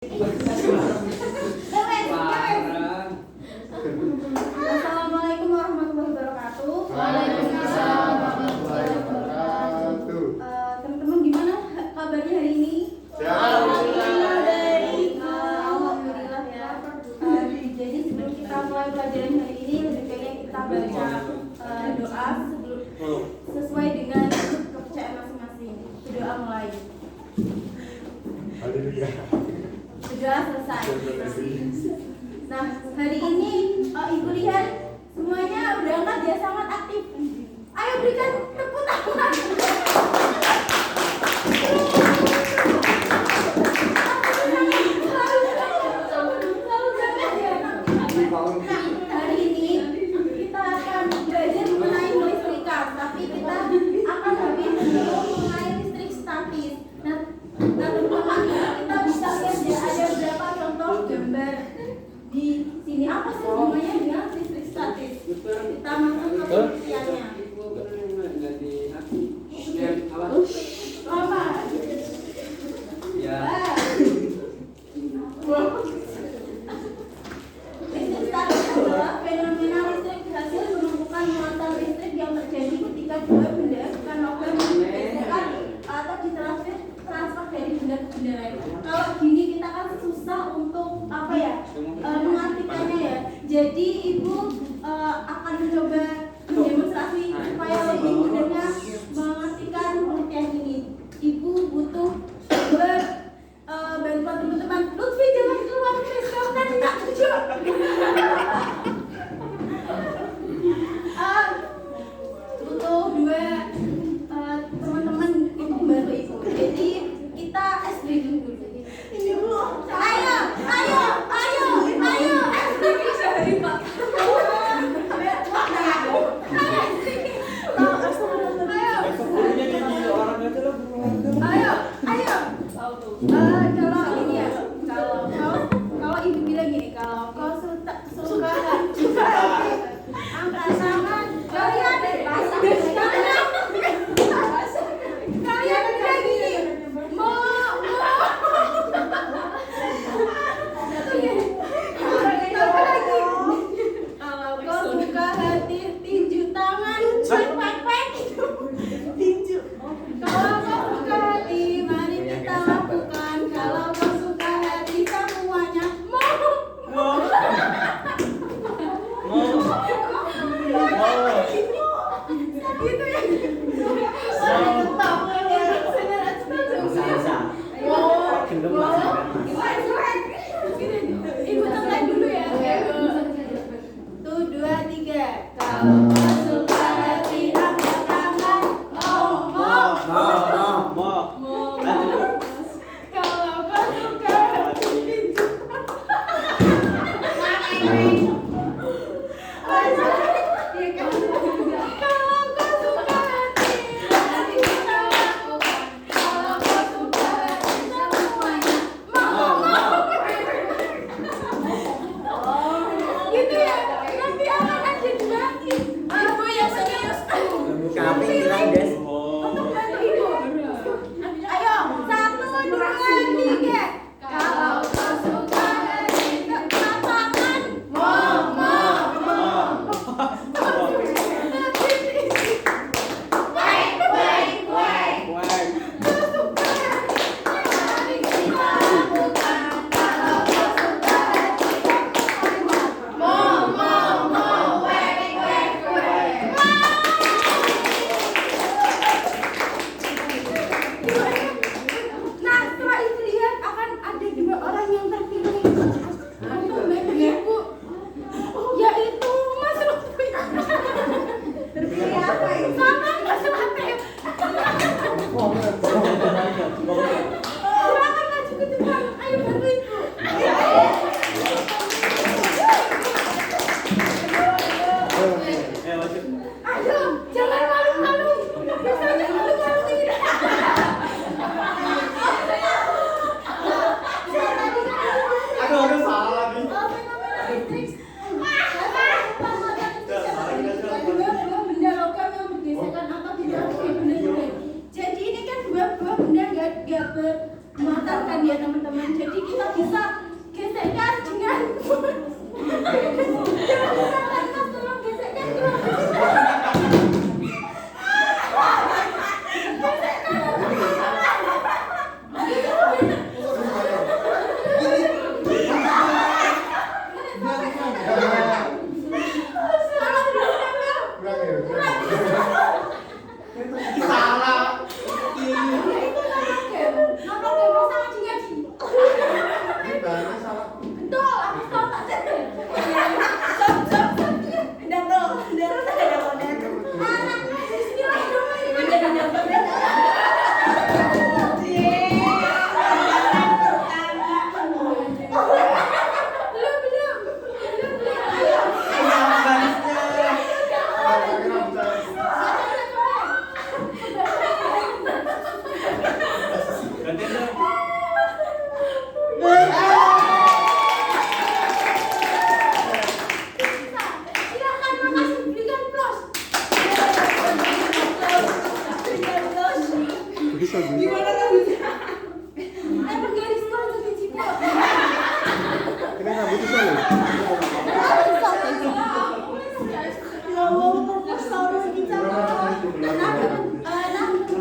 Assalamualaikum warahmatullahi wabarakatuh. Waalaikumsalam warahmatullahi wabarakatuh. Teman-teman gimana kabarnya hari ini? Alhamdulillah baik. Alhamdulillah ya. Jadi sebelum kita mulai pelajaran hari ini lebih baiknya kita baca doa sesuai dengan kepercayaan masing-masing. Doa mulai. Sudah selesai. Nah, hari ini Ibu lihat semuanya berangkat ya, sangat aktif. Ayo berikan tepuk tangan. Nah, hari ini kita akan belajar mengenai kelistrikan, tapi kita akan habis mengenai listrik statis. Nah, teman-teman kita bisa lihat ya, ada beberapa contoh gambar di sini. Apa sih hubungannya dengan listrik statis? Kita masuk ke pengertiannya. Apa? Listrik statis adalah fenomena listrik hasil penumpukan muatan listrik yang terjadi ketika dua benda bukan logam digeserkan atau ditransfer dari benda ke benda lain. Kalau gini kita kan susah untuk mengartikannya ya. Jadi Ibu akan mencoba mendemonstrasi supaya lebih mudahnya mengartikan pengertian ini. Ibu butuh bantuan teman-teman. Lutfi jangan keluar please, kamu kan tak tujuh. Butuh dua teman-teman untuk membantu Ibu. Jadi kita SD dulu. Ini Bu. Ayo. SD sehari Pak.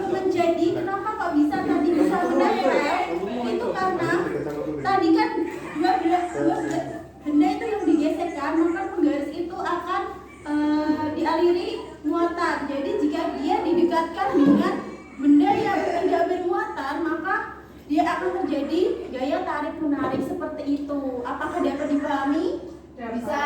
Menjadi kenapa kok bisa tadi bisa menempel itu karena tadi kan dua benda itu yang digeserkan, maka penggaris itu akan dialiri muatan. Jadi jika dia didekatkan dengan benda yang tidak bermuatan, maka dia akan terjadi gaya tarik menarik seperti itu. Apakah dapat dipahami? Bisa.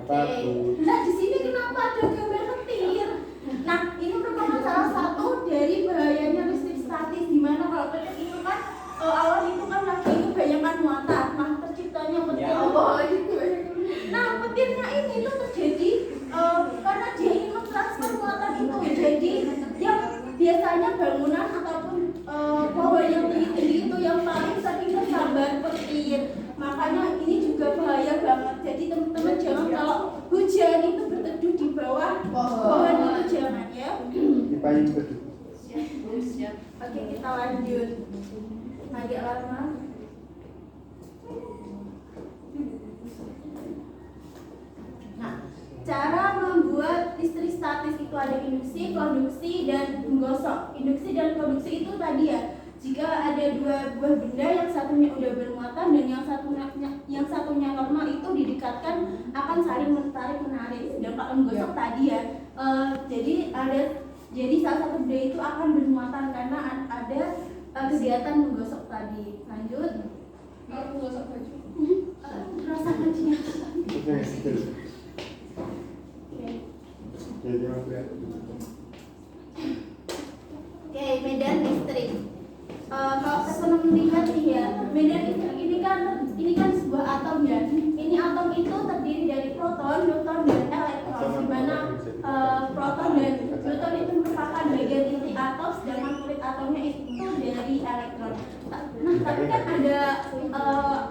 Oke. Nah, di sini kenapa ada gambar petir? Nah, ini merupakan salah satu dari bahayanya listrik statis, di mana kalau petir itu kan awal itu kan lagi kebanyakan muatan, nah terciptanya petir. Nah, petirnya ini tuh terjadi karena dia ingin mentransfer muatan itu. Jadi yang biasanya bangunan ataupun pohon yang tinggi-tinggi itu yang paling sering tersambar petir. Makanya ini juga bahaya banget. Jadi teman-teman jangan kalau hujan itu berteduh di bawah pohon itu jangan ya. Oke, kita lanjut. Agak lama. Nah, cara membuat listrik statis itu ada induksi, konduksi, dan menggosok. Induksi dan konduksi itu tadi ya, jika ada dua buah benda yang satunya udah bermuatan dan yang satunya normal itu didekatkan akan saling menarik menarik. Sedangkan kalau menggosok tadi ya, jadi salah satu benda itu akan bermuatan karena ada kegiatan menggosok tadi. Lanjut. Menggosok baju. Rasa bajunya. Oke, medan listrik. Kalau teman-teman lihat nih ya, medan listrik ini kan sebuah atom ya. Ini atom itu terdiri dari proton, neutron, dan elektron. Di mana proton dan neutron itu merupakan bagian inti atom, sedangkan kulit atomnya itu dari elektron. Nah, tapi kan ada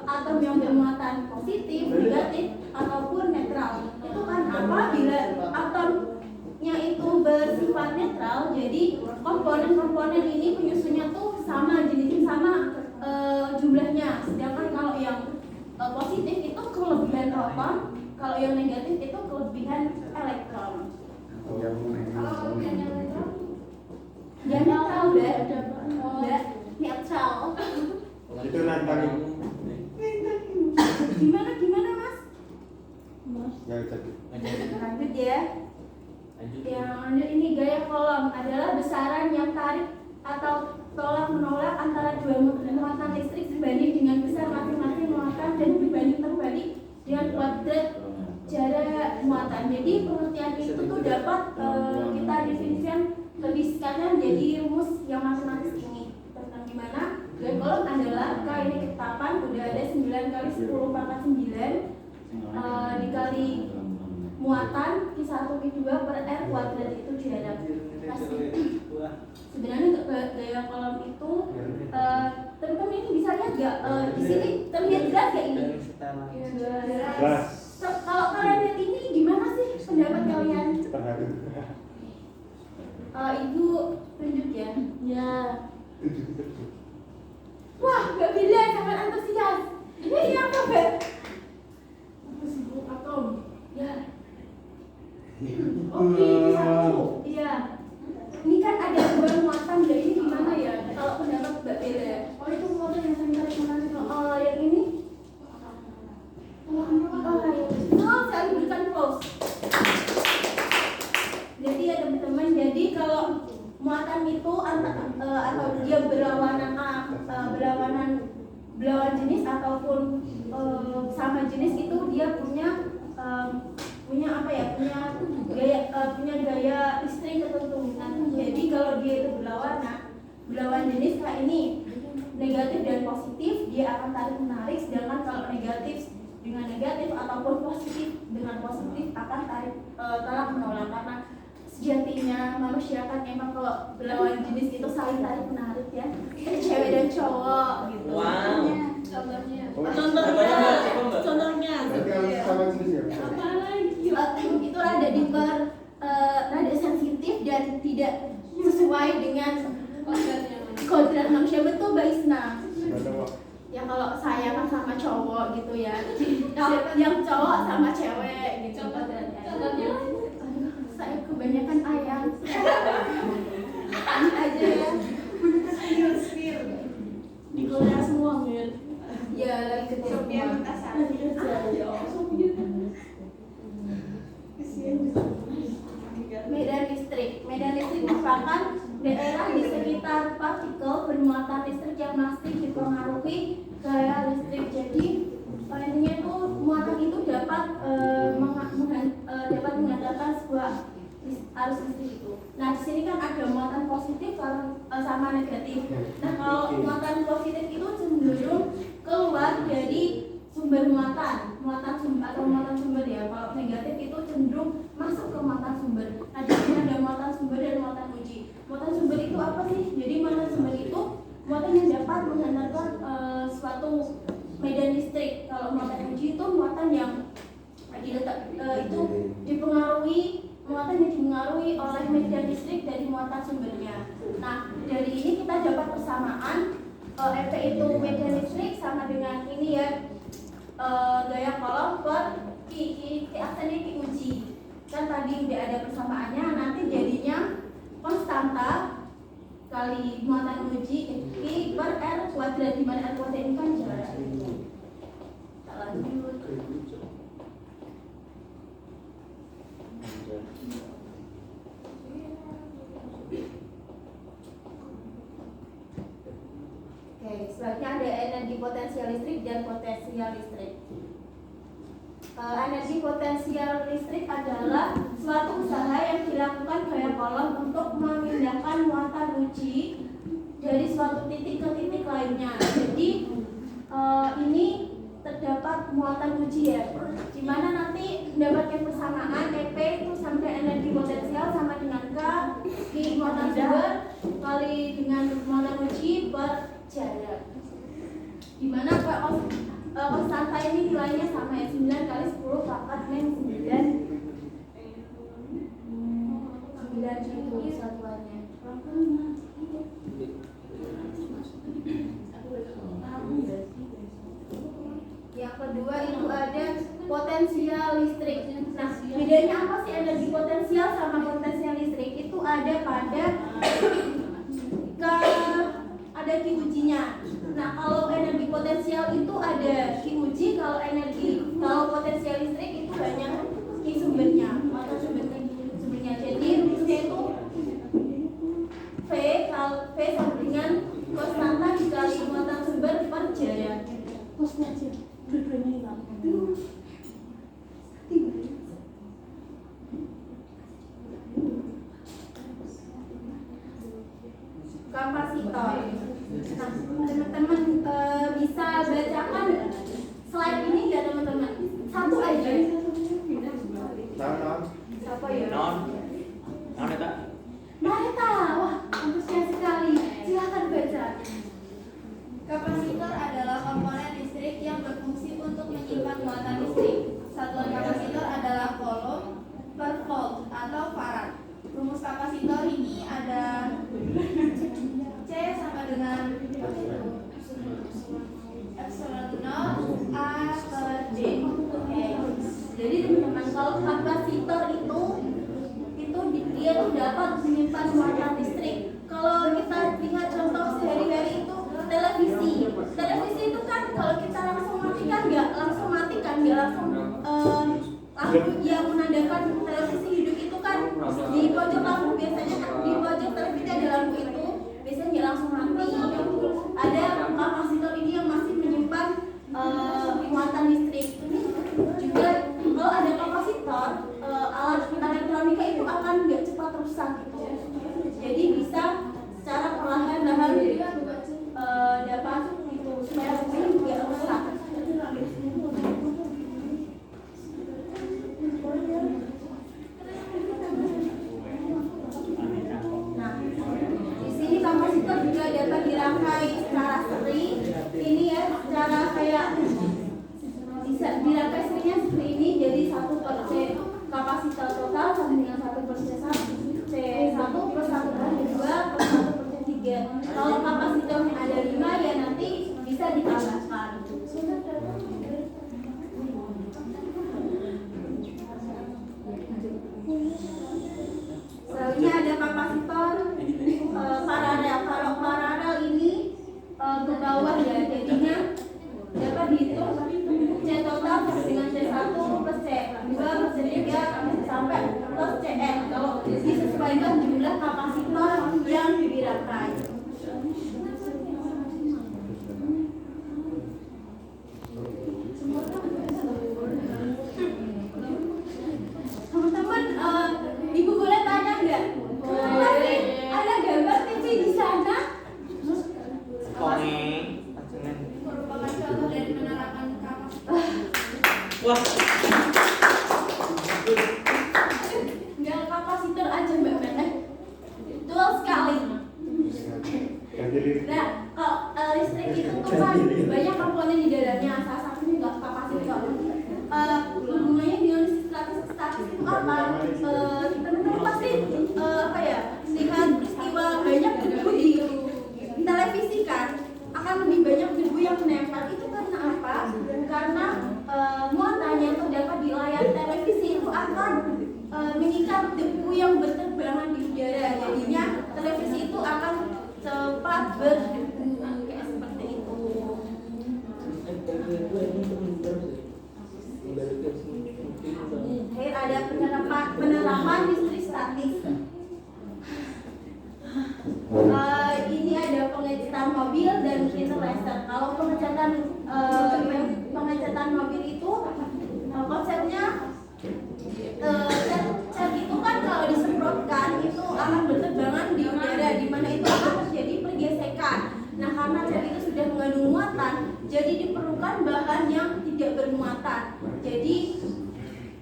atom yang bermuatan positif, negatif, ataupun netral. Itu kan apabila atomnya itu bersifat netral, jadi komponen-komponen ini penyusunnya tuh sama, jenisnya sama jumlahnya. Sedangkan kalau yang positif itu kelebihan proton, kalau yang negatif itu kelebihan elektron. Kalau yang elektron ya netral, Mbak. Netral. Itu nantang. Gimana Mas? Lanjut ya. Yang lanjut ini gaya kolom adalah besaran yang tarik atau tolak menolak antara dua muatan listrik dibanding dengan besar masing-masing muatan dan berbanding terbalik dengan kuadrat jarak muatan. Jadi pengertian itu tuh dapat kita definisikan lebih sekalian jadi rumus yang matematis ini tentang gimana gaya kolom adalah K ini ketetapan udah ada 9 kali 10 pangkat 9 dikali muatan Q1 Q2 per R kuadrat itu jarak. Sebenarnya untuk gaya kolom itu teman-teman ini bisa lihat nggak di sini terlihat jelas nggak ini? Jelas. Kalau kalian lihat ini gimana sih pendapat kalian? Ibu tunjuk ya. Ya. Wah, nggak bilang sangat antusias. Ini apa, Mbak? Apa sih atom? Ya. Oke, satu. Iya. Ini kan ada dua muatan, jadi ini gimana ya? Kalau pendapat Mbak Bella. Oh, itu muatan yang saya tarik menarik. Oh, yang ini? Saya berikan close. Jadi ya teman-teman, jadi kalau muatan itu atau dia berlawanan jenis ataupun sama jenis itu dia punya apa ya, punya gaya listrik tertentu. Nah, jadi kalau dia itu berlawan jenis kayak ini negatif dan positif, dia akan tarik menarik. Sedangkan kalau negatif dengan negatif ataupun positif dengan positif akan tolak menolak. Karena sejatinya manusia kan emang kalau berlawan jenis itu saling tarik menarik ya. Ini cewek dan cowok gitu. Wow. Contohnya. Apa lagi? Itu rada sensitif dan tidak sesuai dengan kodrat manusia. Betul, Mbak Isna. Ya kalau saya kebanyakan sama cowok gitu ya. Yang cowok sama cewek gitu. Contohnya saya kebanyakan ayam. Ini aja ya. Dikeluar semua Mir. Ya lagi kecil Medan listrik. Medan listrik merupakan daerah di sekitar partikel bermuatan listrik yang masih dipengaruhi gaya listrik. Jadi intinya itu muatan itu dapat dapat menghantarkan sebuah arus listrik itu. Nah di sini kan ada muatan positif sama negatif. Nah kalau muatan positif itu cenderung keluar dari sumber muatan sumber ya. Kalau negatif itu cenderung masuk ke muatan sumber. Nah di sini ada muatan sumber dan muatan uji. Muatan sumber itu apa sih? Jadi muatan sumber itu muatan yang dapat menghantarkan suatu medan listrik. Kalau muatan uji itu muatan yang itu dipengaruhi oleh medan listrik dari muatan sumbernya. Nah dari ini kita dapat persamaan F itu medan listrik sama dengan ini ya, gaya kolom per Q aksennya Q uji. Kan tadi udah ada persamaannya, nanti jadinya konstanta kali muatan uji Q per R kuadrat, di mana R kuadrat ini kan jarak. Kita lanjut. Oke, selanjutnya ada energi potensial listrik dan potensial listrik. Energi potensial listrik adalah suatu usaha yang dilakukan gaya kolom untuk memindahkan muatan uji dari suatu titik ke titik lainnya. Jadi ini terdapat muatan uji ya, dimana nanti mendapatkan persamaan EP itu sama energi potensial sama dengan K di muatan sumber kali dengan muatan uji per jarak, dimana konstanta ini nilainya sama ya, 9 kali 10 pangkat min 9 itu satuannya. Yang kedua itu ada potensial listrik. Nah, bedanya apa sih energi potensial sama potensial listrik? Itu ada pada ada Q ujinya. Nah, kalau energi potensial itu ada Q uji, kalau potensial listrik itu banyak Q sumbernya, mata sumbernya. Jadi rumusnya itu V sama dengan konstanta dikali muatan sumber per jarak. Kapasitor. Nah, teman-teman bisa bacakan slide ini nggak teman-teman? Satu aja. Siapa ya? Non Neta. Neta, wah antusias sekali. Silakan baca. Kapasitor adalah komponen listrik yang berfungsi untuk menyimpan muatan listrik. Satuan kapasitor adalah coulomb per volt atau farad. Rumus kapasitor ini ada C sama dengan epsilon 0 A per D. Oke. Jadi teman-teman, kalau kapasitor itu dia tuh dapat menyimpan muatan listrik. Kalau kita lihat contoh sehari-hari itu televisi itu kan kalau kita langsung matikan nggak langsung lampu yang menandakan televisi hidup itu kan di pojok lampu, biasanya kan di pojok televisi ada lampu itu biasanya nggak langsung mati. Ada kapasitor ini yang masih menyimpan muatan listrik. Juga kalau ada kapasitor, alat elektronika itu akan nggak cepat rusak gitu. Jadi bisa secara perlahan-lahan dapat itu supaya nggak rusak. Nah, di sini kapasitor juga dapat dirangkai secara seri. Ini ya, secara kayak bisa dirangkai serinya seperti ini. Jadi 1/C kapasitor total sama dengan 1/C1 plus 1/2 plus 1/3. Kalau kapasitornya ada 5 ya nanti bisa ditambahkan. C total sama dengan C1 plus C2 plus C3 sampai plus CN. Kalau disesuaikan jumlah kapasitor yang dibirakai. Teman-teman, Ibu boleh tanya nggak? Pasti ada gambar TV di sana? Merupakan contoh dari penerapan kapasitor. Wah, Nggak kapasitor aja Mbak Mene. Betul sekali. Ganti lirik. Nah, kalau listrik itu tuh kan banyak komponen di dalamnya. Salah satunya nggak kapasitor. Hubungannya dengan statis itu apa? Teman-teman pasti apa ya? Lihat peristiwa banyak debu di televisi kan? Akan lebih banyak debu yang menempel. Itu karena apa? Karena muatannya terdapat di layar televisi itu akan mengikat debu yang berterbangan di udara. Jadinya televisi itu akan cepat berdebu kayak seperti itu. Oke, ada penerapan listrik statis. Ini ada pengecatan mobil dan meter laser. Kalau pengecatan mobil itu konsepnya cat itu kan kalau disemprotkan itu akan berterbangan di udara, di mana itu akan terjadi pergesekan. Nah, karena cat itu sudah mengandung muatan, jadi diperlukan bahan yang tidak bermuatan. Jadi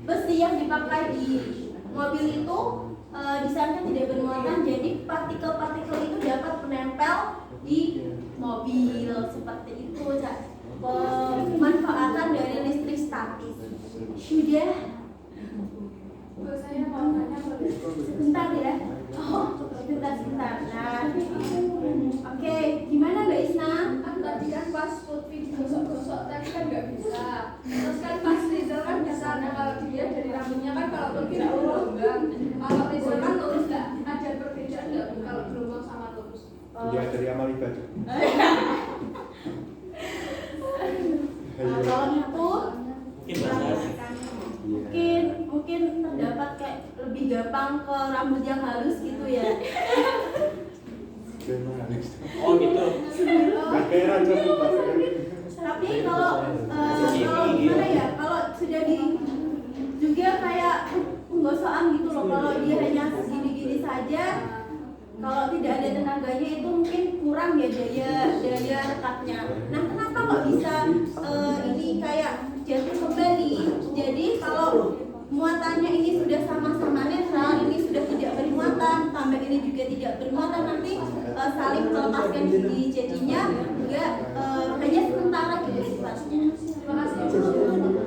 besi yang dipakai di mobil itu di sana tidak bermuatan, jadi partikel-partikel itu dapat menempel di mobil seperti itu. Pemanfaatan dari listrik statis. Sudah. Saya mau tanya Sebentar ya. Oh, sebentar. Nah, oke, gimana Mbak Isna? kan tadi kan pas Putri gosok-gosok tadi kan nggak bisa. Terus kan pas Rizal kan bisa. Nah kalau dilihat dari rambutnya kan kalau Putri gelombang, kalau Rizal kan lurus nggak? Ada perbedaan nggak kalau gelombang sama lurus? Dia dari amal ibadah. Kalau itu mungkin bahasa mungkin terdapat kayak lebih gampang ke rambut yang halus gitu ya. oh gitu. Kakek aja Tapi kalau gimana ya? Kalau sudah di juga kayak penggosokan gitu loh. Kalau dia hanya segini-gini saja, kalau tidak ada tenaganya itu mungkin kurang ya daya rekatnya. Nah, kenapa kok bisa ini kayak jatuh kembali? Jadi kalau muatannya ini sudah sama-sama netral, ini sudah tidak bermuatan, tambah ini juga tidak bermuatan, nanti saling melepaskan segi jadinya enggak hanya sementara gitu sifatnya. Terima kasih.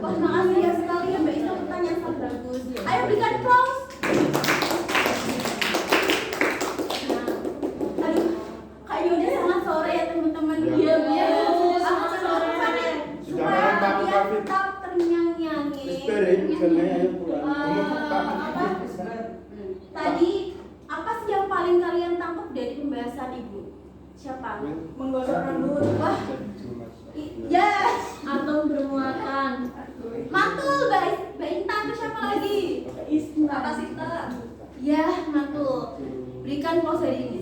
Wah, makasih ya sekali ya Mbak Ina, pertanyaan sangat bagus. Ayo berikan applause. Nah, aduh, kayaknya udah sangat sore ya teman-teman. Iya. Iya, sangat sore supaya kalian tetap terngiang-ngiangin. Tadi apa sih yang paling kalian tangkap dari pembahasan Ibu? Siapa? Menggosok rambut. Wah, yes, atau bermuatan. Mantul, Mbak Intan, terus siapa lagi? Kapasitor. Ya, mantul. Berikan pause dari ini.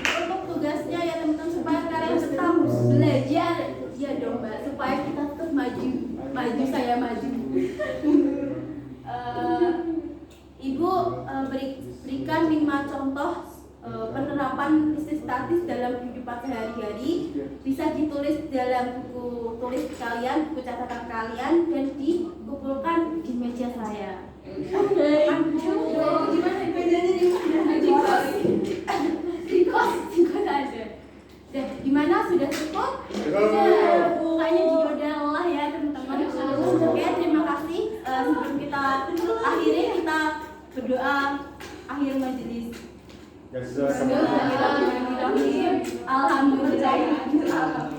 Untuk tugasnya ya teman-teman, supaya kalian tetap belajar ya dong Mbak, supaya kita tetap maju saya maju. Ibu berikan 5 contoh penerapan listrik statis dalam kehidupan sehari-hari. Bisa ditulis dalam buku tulis kalian, buku catatan kalian, dan dikumpulkan di meja saya. Oke. Gimana bedanya di kos? Di kos aja. Dah, gimana sudah cukup? Sudah. Kayaknya juga udah lelah ya teman-teman. Oke, terima kasih. Sebelum kita akhiri, kita berdoa akhir majelis. Ya, sudah. Alhamdulillah.